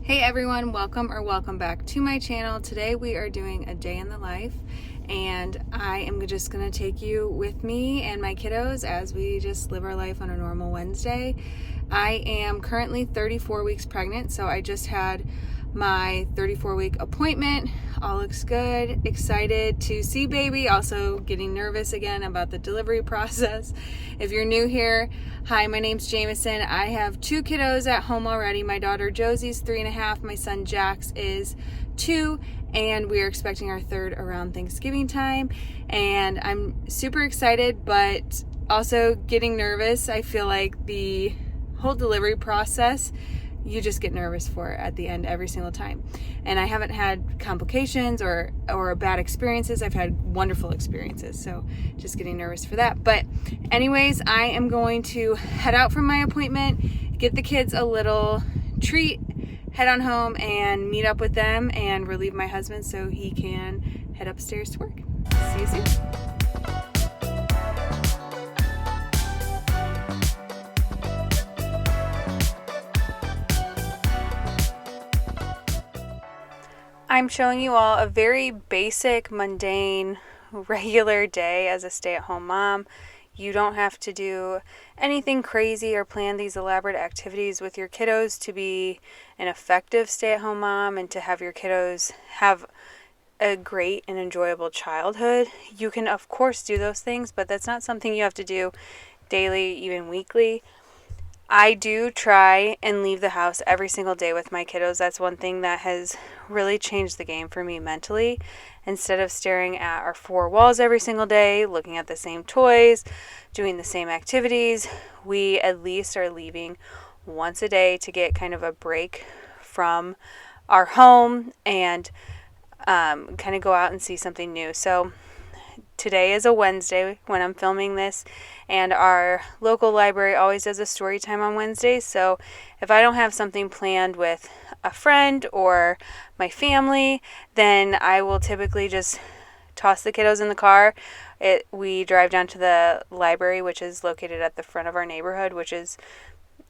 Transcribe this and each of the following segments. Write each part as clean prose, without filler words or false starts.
Hey everyone, welcome back to my channel. Today we are doing a day in the life, and I am just going to take you with me and my kiddos as we just live our life on a normal Wednesday. I am currently 34 weeks pregnant, so I just had my 34-week appointment. All looks good. Excited to see baby. Also getting nervous again about the delivery process. If you're new here, hi, my name's Jamison. I have two kiddos at home already. My daughter Josie's 3.5. My son Jax is 2. And we are expecting our third around Thanksgiving time. And I'm super excited, but also getting nervous. I feel like the whole delivery process, you just get nervous for at the end every single time. And I haven't had complications or bad experiences. I've had wonderful experiences, so just getting nervous for that. But anyways, I am going to head out from my appointment, get the kids a little treat, head on home and meet up with them and relieve my husband so he can head upstairs to work. See you soon. I'm showing you all a very basic, mundane, regular day as a stay-at-home mom. You don't have to do anything crazy or plan these elaborate activities with your kiddos to be an effective stay-at-home mom and to have your kiddos have a great and enjoyable childhood. You can, of course, do those things, but that's not something you have to do daily, even weekly. I do try and leave the house every single day with my kiddos. That's one thing that has really changed the game for me mentally. Instead of staring at our four walls every single day, looking at the same toys, doing the same activities, we at least are leaving once a day to get kind of a break from our home and kind of go out and see something new. So today is a Wednesday when I'm filming this, and our local library always does a story time on Wednesdays. So if I don't have something planned with a friend or my family, then I will typically just toss the kiddos in the car. We drive down to the library, which is located at the front of our neighborhood, which is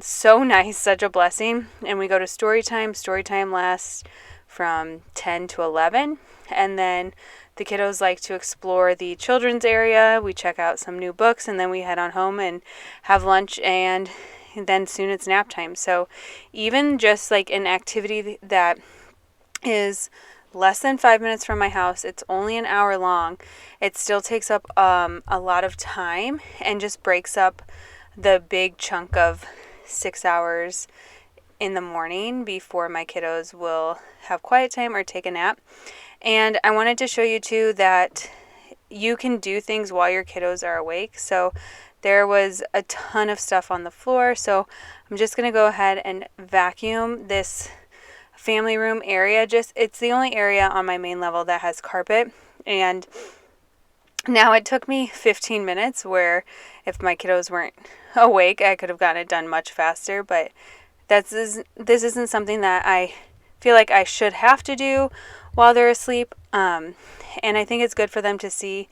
so nice, such a blessing. And we go to story time. Story time lasts from 10 to 11, and then the kiddos like to explore the children's area. We check out some new books, and then we head on home and have lunch, and then soon it's nap time. So even just like an activity that is less than 5 minutes from my house, it's only an hour long, it still takes up a lot of time and just breaks up the big chunk of 6 hours in the morning before my kiddos will have quiet time or take a nap. And I wanted to show you too that you can do things while your kiddos are awake. So there was a ton of stuff on the floor, so I'm just going to go ahead and vacuum this family room area. It's the only area on my main level that has carpet, and now it took me 15 minutes, where if my kiddos weren't awake I could have gotten it done much faster, but this isn't something that I feel like I should have to do while they're asleep, and I think it's good for them to see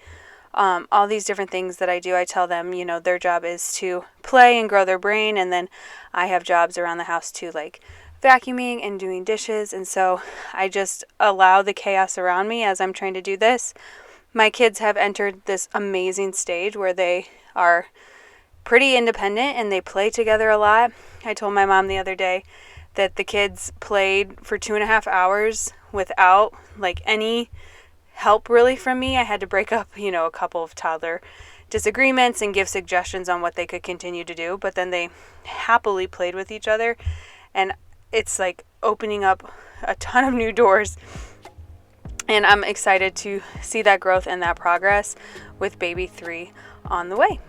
all these different things that I do. I tell them, their job is to play and grow their brain, and then I have jobs around the house too, like vacuuming and doing dishes, and so I just allow the chaos around me as I'm trying to do this. My kids have entered this amazing stage where they are pretty independent and they play together a lot. I told my mom the other day that the kids played for 2.5 hours without like any help really from me. I had to break up, a couple of toddler disagreements and give suggestions on what they could continue to do, but then they happily played with each other, and it's like opening up a ton of new doors. And I'm excited to see that growth and that progress with baby 3 on the way.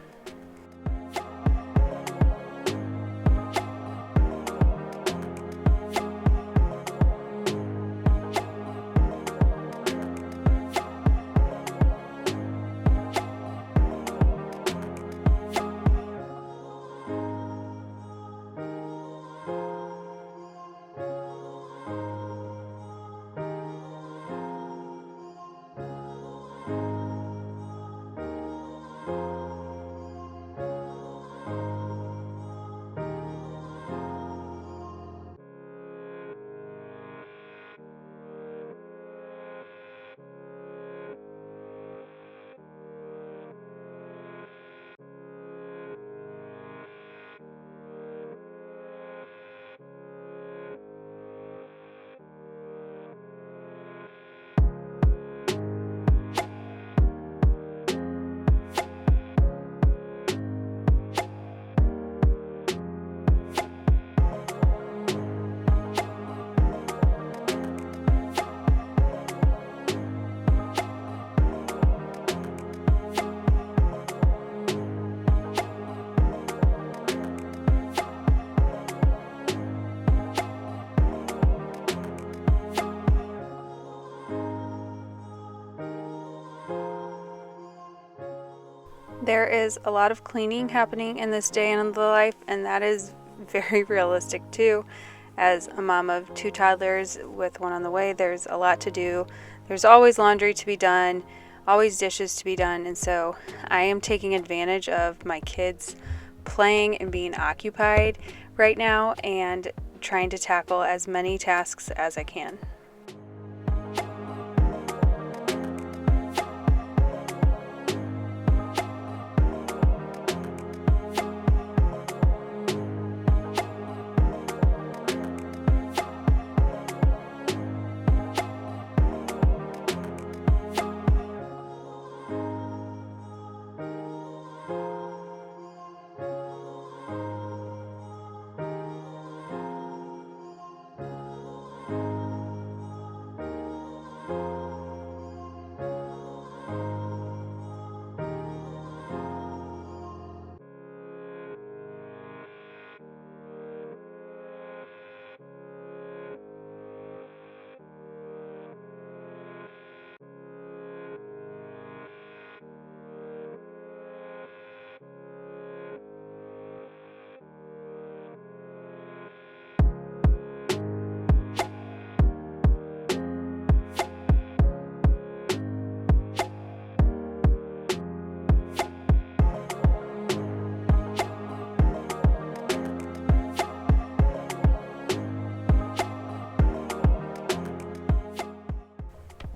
There is a lot of cleaning happening in this day in the life, and that is very realistic too. As a mom of 2 toddlers with one on the way, there's a lot to do. There's always laundry to be done, always dishes to be done, and so I am taking advantage of my kids playing and being occupied right now and trying to tackle as many tasks as I can.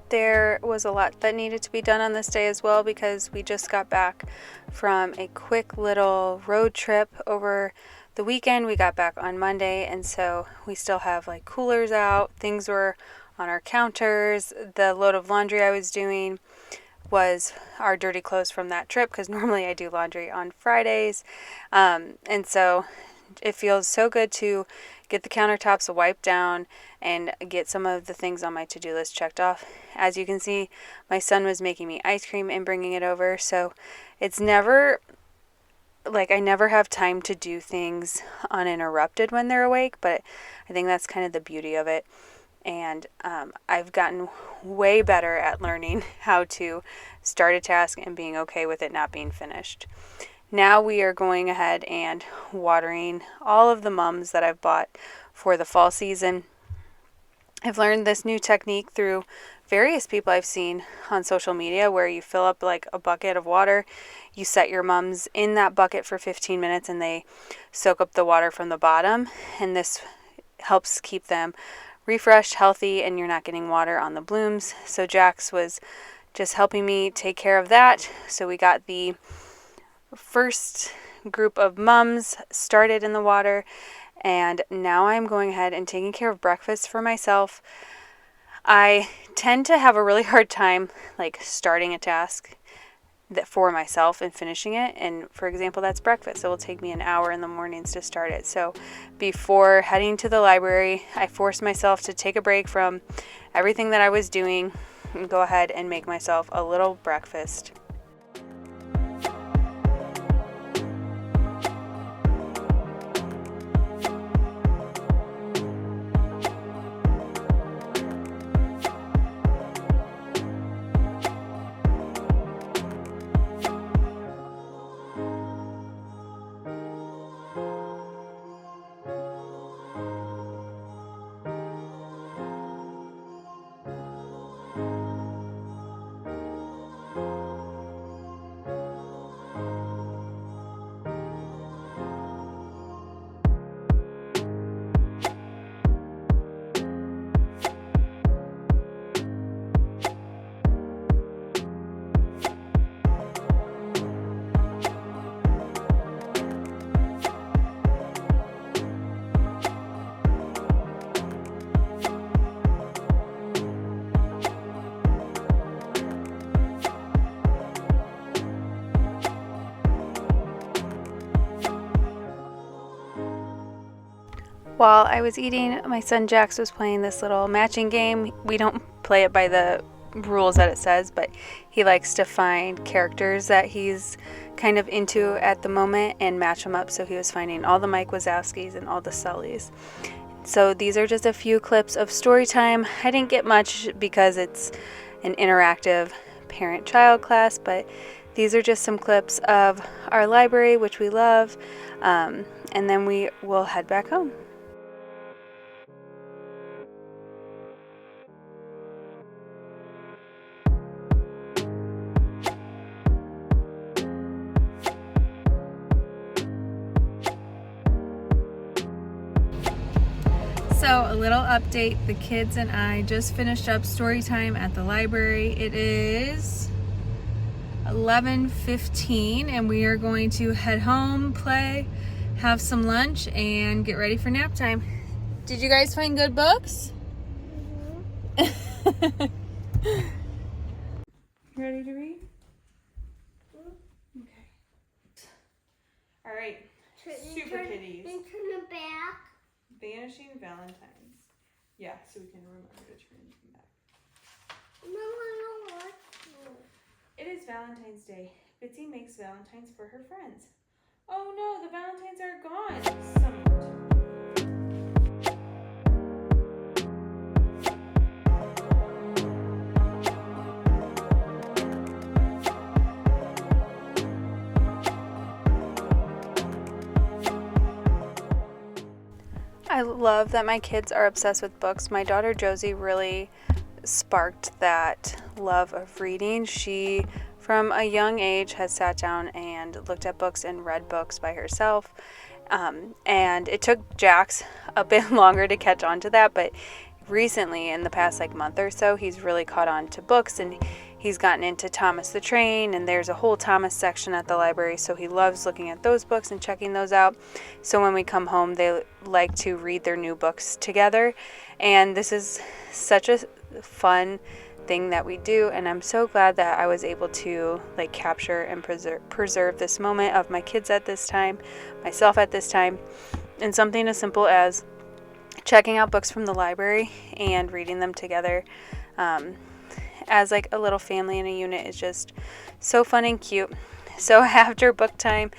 There was a lot that needed to be done on this day as well, because we just got back from a quick little road trip over the weekend. We got back on Monday, and so we still have like coolers out. Things were on our counters. The load of laundry I was doing was our dirty clothes from that trip, because normally I do laundry on Fridays. And so it feels so good to get the countertops wiped down and get some of the things on my to-do list checked off. As you can see, my son was making me ice cream and bringing it over, so it's never like I never have time to do things uninterrupted when they're awake, but I think that's kind of the beauty of it. And I've gotten way better at learning how to start a task and being okay with it not being finished. Now we are going ahead and watering all of the mums that I've bought for the fall season. I've learned this new technique through various people I've seen on social media, where you fill up like a bucket of water, you set your mums in that bucket for 15 minutes and they soak up the water from the bottom, and this helps keep them refreshed, healthy, and you're not getting water on the blooms. So Jax was just helping me take care of that. So we got the first group of mums started in the water, and now I'm going ahead and taking care of breakfast for myself. I tend to have a really hard time like starting a task that for myself and finishing it, and for example that's breakfast. It will take me an hour in the mornings to start it. So before heading to the library, I forced myself to take a break from everything that I was doing and go ahead and make myself a little breakfast. While I was eating, my son Jax was playing this little matching game. We don't play it by the rules that it says, but he likes to find characters that he's kind of into at the moment and match them up. So he was finding all the Mike Wazowskis and all the Sullys. So these are just a few clips of story time. I didn't get much because it's an interactive parent-child class, but these are just some clips of our library, which we love, and then we will head back home. So a little update, the kids and I just finished up story time at the library. It is 11:15 and we are going to head home, play, have some lunch, and get ready for nap time. Did you guys find good books? Mm-hmm. You ready to read? Okay. All right. Super kitties. Turn it back. Vanishing Valentines. Yeah, so we can remember to turn them back. No. It is Valentine's Day. Bitsy makes Valentines for her friends. Oh no, the Valentines are gone. Somewhat. I love that my kids are obsessed with books. My daughter Josie really sparked that love of reading. She, from a young age, has sat down and looked at books and read books by herself. And it took Jax a bit longer to catch on to that, but recently, in the past month or so, he's really caught on to books, and he's gotten into Thomas the Train, and there's a whole Thomas section at the library, so he loves looking at those books and checking those out. So when we come home, they like to read their new books together, and this is such a fun thing that we do, and I'm so glad that I was able to capture and preserve this moment of my kids at this time, myself at this time, and something as simple as checking out books from the library and reading them together as a little family in a unit is just so fun and cute. So after book time,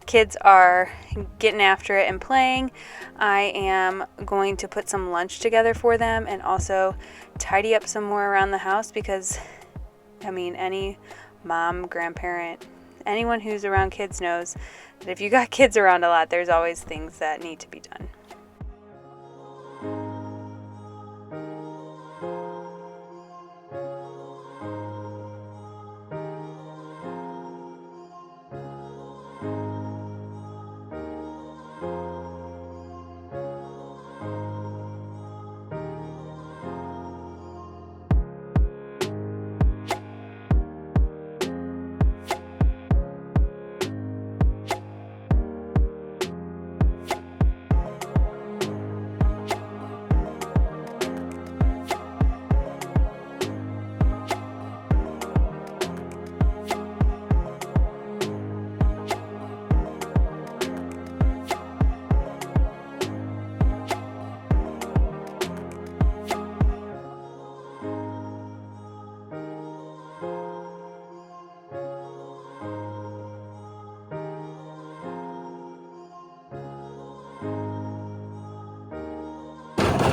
kids are getting after it and playing. I am going to put some lunch together for them and also tidy up some more around the house because, any mom, grandparent, anyone who's around kids knows that if you got kids around a lot, there's always things that need to be done.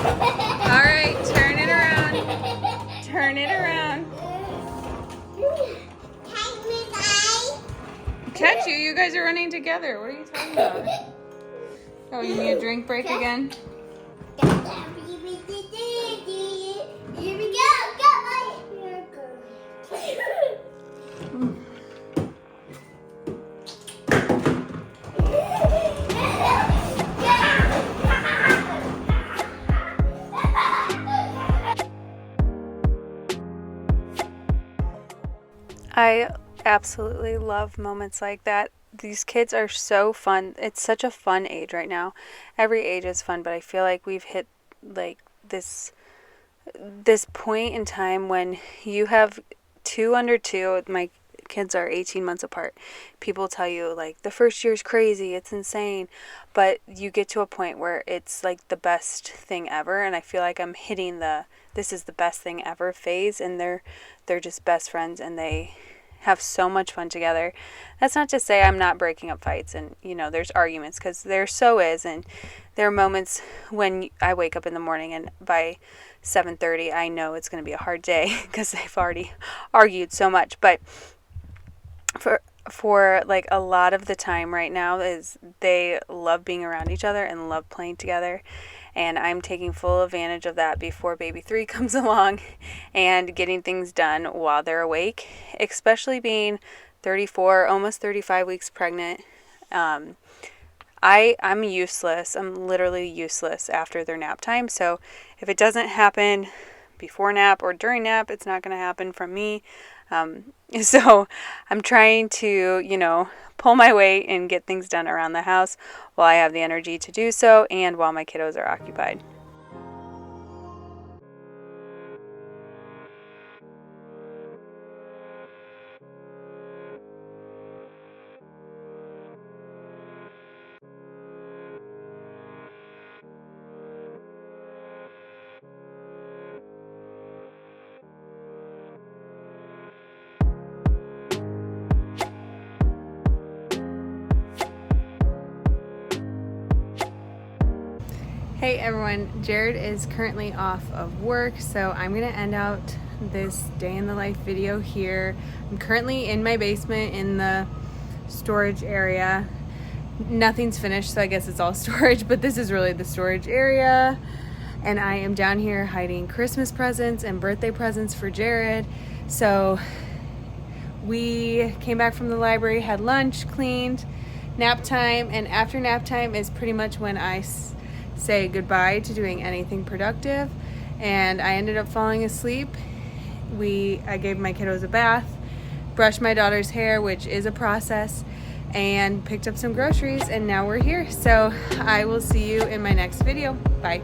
All right, turn it around. Turn it around. Catch you. You guys are running together. What are you talking about? Oh, you need a drink break again? Here we go. I absolutely love moments like that. These kids are so fun. It's such a fun age right now. Every age is fun, but I feel like we've hit this point in time when you have two under two. My kids are 18 months apart. People tell you the first year's crazy, it's insane, but you get to a point where it's the best thing ever, and I feel like I'm hitting this is the best thing ever phase, and they're just best friends and they have so much fun together. That's not to say I'm not breaking up fights and there's arguments, because there so is, and there are moments when I wake up in the morning and by 7:30 I know it's going to be a hard day because they've already argued so much, but for like a lot of the time right now is they love being around each other and love playing together, and I'm taking full advantage of that before baby 3 comes along and getting things done while they're awake, especially being 34, almost 35 weeks pregnant. I'm useless. I'm literally useless after their nap time. So if it doesn't happen before nap or during nap, it's not going to happen from me. So I'm trying to, pull my weight and get things done around the house while I have the energy to do so and while my kiddos are occupied. Hey everyone, Jared is currently off of work, so I'm going to end out this day in the life video here. I'm currently in my basement in the storage area. Nothing's finished, so I guess it's all storage, but this is really the storage area. And I am down here hiding Christmas presents and birthday presents for Jared. So we came back from the library, had lunch, cleaned, nap time, and after nap time is pretty much when I say goodbye to doing anything productive, and I ended up falling asleep. I gave my kiddos a bath, brushed my daughter's hair, which is a process, and picked up some groceries, and now we're here. So I will see you in my next video. Bye.